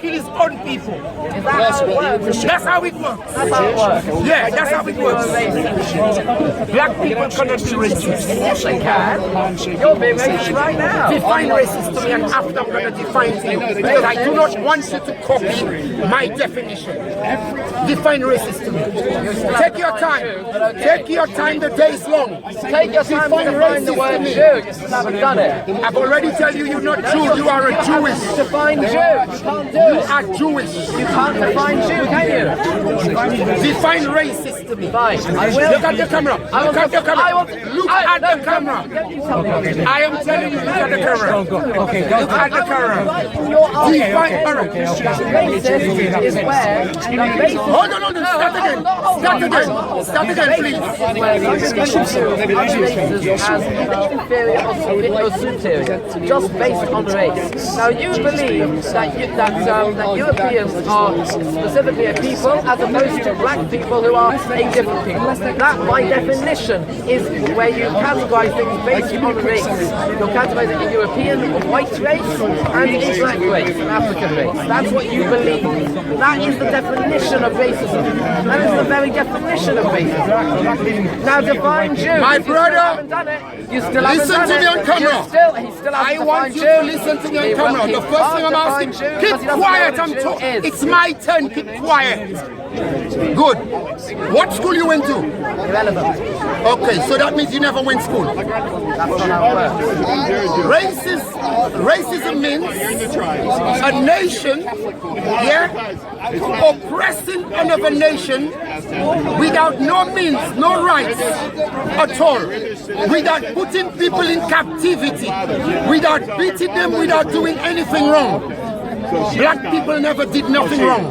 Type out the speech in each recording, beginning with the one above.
kill his own people. Is that how it works? That's how it works. That's how it works. Yeah, that's how it works. Black people cannot be racist. Yes, they can. You're being racist right now. Define racist to me, and after I'm going to define to you, because I do not want you to copy my definition. Define racist to me. Take your time. Take your time. The day is long. Take your time to define the word Jew. You still haven't done it. I've already told you you're not Jew. You are a Jewish. Define Jew. You can't do it. You are Jewish. You can't define Jew, can you? Define racist to me. Fine. I will. Look at the camera. Look at the camera. Look at the camera. I am telling you, look at the camera. Okay, look at the camera. Define racist is where. Hold on. Start again. Start again, please. As inferior, just based on race. Now you believe that Europeans are specifically a people as opposed to black people who are a different people. That, by definition, is where you categorize things based on race. You'll categorize a European white race and a black race, an African race. That's what you believe. That is the definition of racism. That is the very definition of racism. Now define Jew. My brother, haven't done it. You still haven't listen done to it. me on camera. He still I want you to listen to me on camera. The first thing I'm asking, keep quiet. I'm talking. It's my turn. Keep quiet. Good. What school you went to? Irrelevant. Okay, so that means you never went to school. That's not how it works. Racism means a nation, oppressing another nation without no means, no rights at all, without putting people in captivity, without beating them, without doing anything wrong. Black people never did nothing wrong.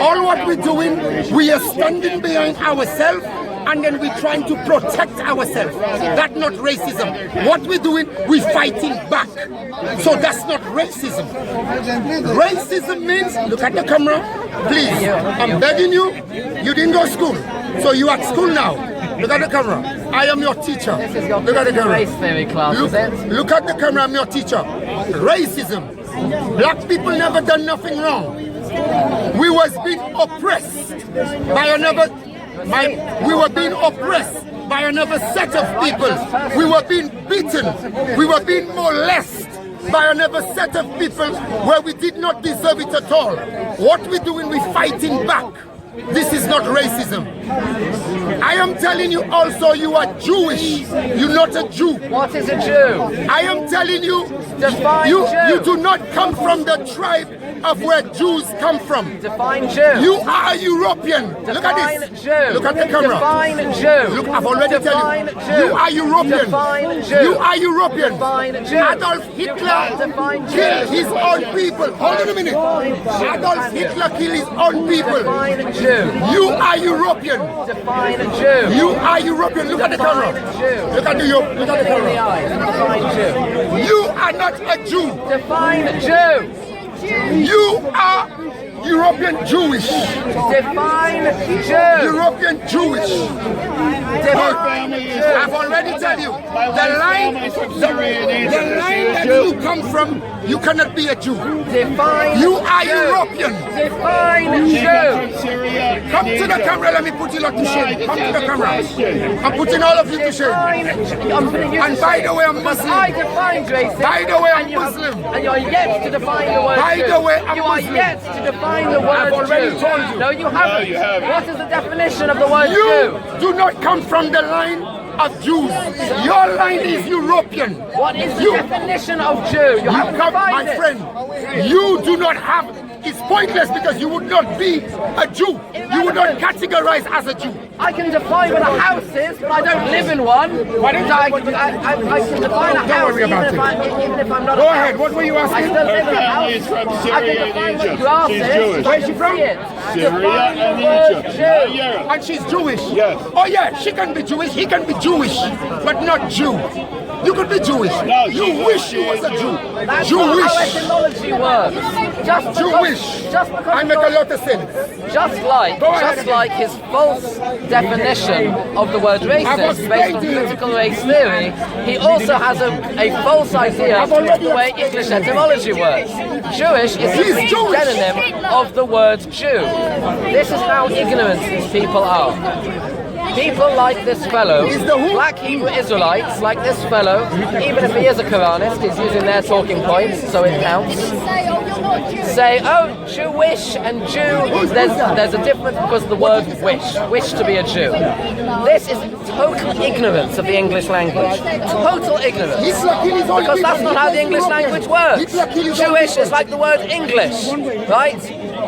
All what we're doing, we are standing behind ourselves and then we're trying to protect ourselves. That's not racism. What we're doing, we're fighting back. So that's not racism. Racism means, look at the camera, please. I'm begging you, you didn't go to school. So you at school now. Look at the camera. I am your teacher. Look at the camera. Race theory class, is it? Look at the camera, I'm your teacher. Racism. Black people never done nothing wrong. We was being oppressed by another. We were being oppressed by another set of people. We were being beaten. We were being molested by another set of people where we did not deserve it at all. What we're doing, we're fighting back. This is not racism. I am telling you also, you are Jewish. You're not a Jew. What is a Jew? I am telling you, Define you Jew. do not come from the tribe of where Jews come from. Define Jew. You are a European. Look at this. Jew. Look at the camera. Define Jew. Look, I've already told you. Jew. You are European. Define Jew. You are European. Define Jew. Adolf Hitler killed his own people. Hold on a minute. Adolf Hitler killed his own people. Define Jew. You are European. Define Jew. You are European. Look at the camera. Look at the camera. Define Jew. You are not a Jew. Define Jew. You are European Jewish. Define Jew. European Jewish. Define Jew. I've already told you, the line that you come from, you cannot be a Jew. Define You are Jew. European. Define Jew. Come to the camera, let me put you lot to shame. Come to the camera. I'm putting all of you to shame. And by the way, I'm Muslim. I define racism. By the way, I'm Muslim. And you're yet to define the word By Jew. the way, I'm You are Muslim. yet to define the word I've already Jew. told you. No, you haven't. No, you haven't. What is the definition of the word You Jew? do not come from the line of Jews. Your line is European. What is the You- definition of Jew? You haven't come, my defined it. friend, you do not have, it's pointless because you would not be a Jew. You would not categorize as a Jew. I can define what a house is, but I don't live in one. Why don't you- I can define a Don't house worry about even if I'm not Go a ahead, house. what were you I asking? still live in a Her house. family is from I can Syria define and what Egypt. grass She's is. Jewish. Where's she from? Syria Define and the word Egypt. Jew. Not Europe. And she's Jewish. Yes. Oh yeah, she can be Jewish, he can be Jewish, but not Jew. You could be Jewish. You wish you was a Jew. That's Jewish. not how etymology works. Jewish. I make a lot of sense. Just like his false definition of the word racist based on critical race theory, he also has a false idea of the way English etymology works. Jewish is simply a synonym of the word Jew. This is how ignorant these people are. People like this fellow, black Hebrew Israelites like this fellow, even if he is a Quranist, he's using their talking points, so it counts. Say, oh, Jewish and Jew, there's a difference because of the word wish to be a Jew. This is total ignorance of the English language. Total ignorance. Because that's not how the English language works. Jewish is like the word English, right?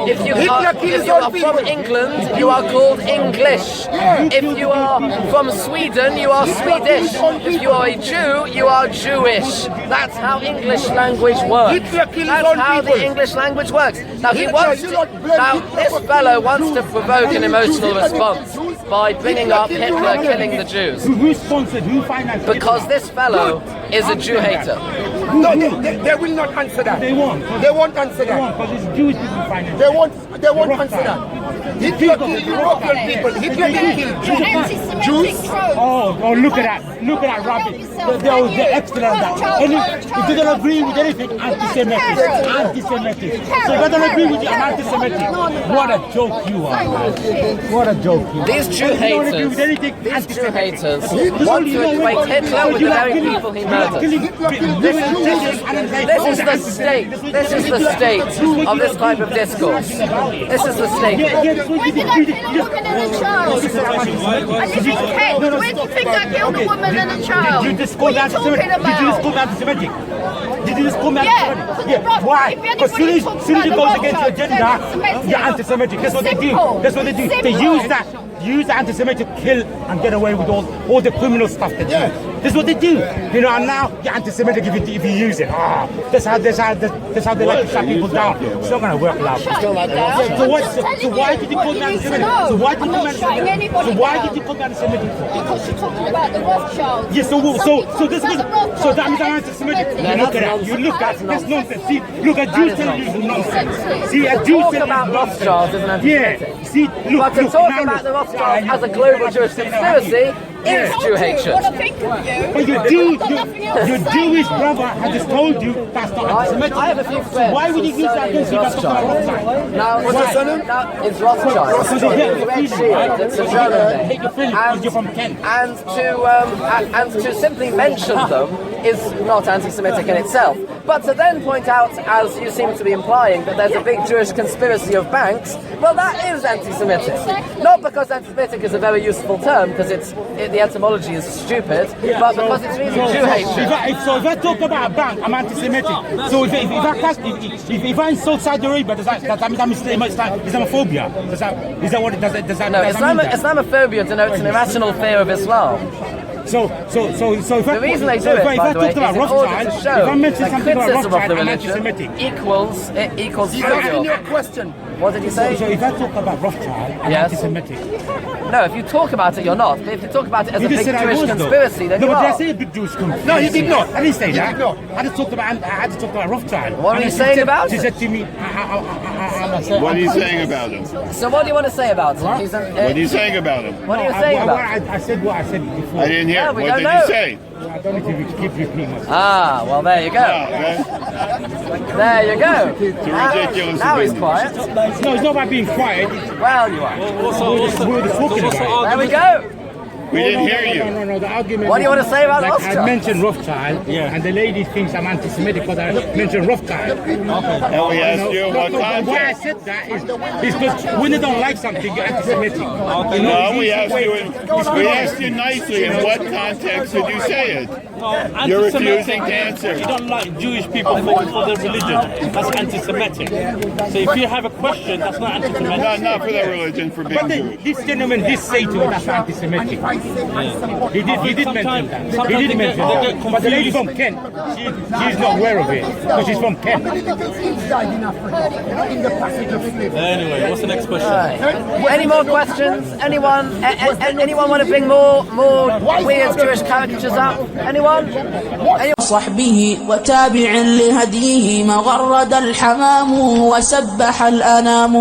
If you are from England, you are called English. If you are from Sweden, you are Swedish. If you are a Jew, you are Jewish. That's how English language works. That's how the English language works. Now this fellow wants to provoke an emotional response by bringing up Hitler killing the Jews. Who sponsored? Who financed? Because this fellow is a Jew hater. No, they will not answer that. They won't. They won't answer that. Because it's Jewish people financed. They won't answer that. Hitler killed European people. Hitler didn't kill Jews. Oh, look at that. Look at that rubbish. They're excellent at that. If they don't agree with anything, anti-Semitic. Anti-Semitic. So if I don't agree with you, I'm anti-Semitic. What a joke you are, man. What a joke you are. These Jew haters want to equate Hitler with the very people he murdered. This is the state. This is the state of this type of discourse. This is the state. When did I kill a woman and a child? And this is Ken. When do you think I killed a woman and a child? Did you just call that anti-Semitic? Did you just call that anti-Semitic? Yeah. Why? Because as soon as it goes against your agenda, you're anti-Semitic. That's what they do. That's what they do. They use the anti-Semitic to kill and get away with all the criminal stuff they do. That's what they do. You know, and now you're anti-Semitic if you use it. That's how they like to shut people down. It's not going to work, love. So why did you call me anti-Semitic? So why did you call me anti-Semitic? Because you're talking about the Rothschilds. Yeah, so that means I'm anti-Semitic. You look at that. You look at that's nonsense. See, look at Jews telling you nonsense. See, a Jew talk about Rothschilds is an anti-Semitic. Yeah. See, look. But to talk about the Rothschilds as a global Jewish conspiracy is Jew hatred. But your Jewish brother has just told you that's not anti-Semitic. I have a few friends. Why would you use that against you? That's not Rothschild. Now, it's Rothschild. It's a German name. Hate your feelings because you're from Kent. And to simply mention them is not anti-Semitic in itself. But to then point out, as you seem to be implying, that there's a big Jewish conspiracy of banks, well, that is anti-Semitic. Not because anti-Semitic is a very useful term, because the etymology is stupid, but because it's really Jew hatred. So if I talk about a bank, I'm anti-Semitic. So if I insult Saudi Arabia, does that mean Islamophobia? Does that what it does? No, Islamophobia denotes an irrational fear of Islam. So if the reason they do it, by the way, is in order to show that criticism of the religion equals Asking your question. What did you say? So if I talk about Rothschild, I'm anti-Semitic. No, if you talk about it, you're not. But if you talk about it as a big Jewish conspiracy, then you are. No, but did I say a big Jewish conspiracy? No, you did not. I didn't say that. I just talked about Rothschild. What are you saying about it? She said to me, what are you saying about him? So what do you want to say about him? What are you saying about him? What are you saying about him? I said what I said before. I didn't hear. No, what did you say? I don't need to keep repeating myself. Ah, well, there you go. There you go. It's ridiculous. Now he's quiet. No, it's not about being quiet. Well, you are. There we go. We didn't hear you. No, the argument. What do you want to say about Rothschild? I mentioned Rothschild, and the lady thinks I'm anti-Semitic because I mentioned Rothschild. And we asked you what context. Why I said that is because when they don't like something, you're anti-Semitic. No, we asked you nicely. In what context did you say it? You're refusing to answer. You don't like Jewish people for their religion. That's anti-Semitic. So if you have a question, that's not anti-Semitic. No, not for their religion, for being Jewish. This gentleman did say to me that's anti-Semitic. He did mention that. He did mention that. But the lady from Kent, she's not aware of it because she's from Kent. Anyway, what's the next question? Any more questions? Anyone want to bring more weird Jewish caricatures up? Anyone? anyone. صحبه وتابع لهديه مغرد الحمام وسبح الأنام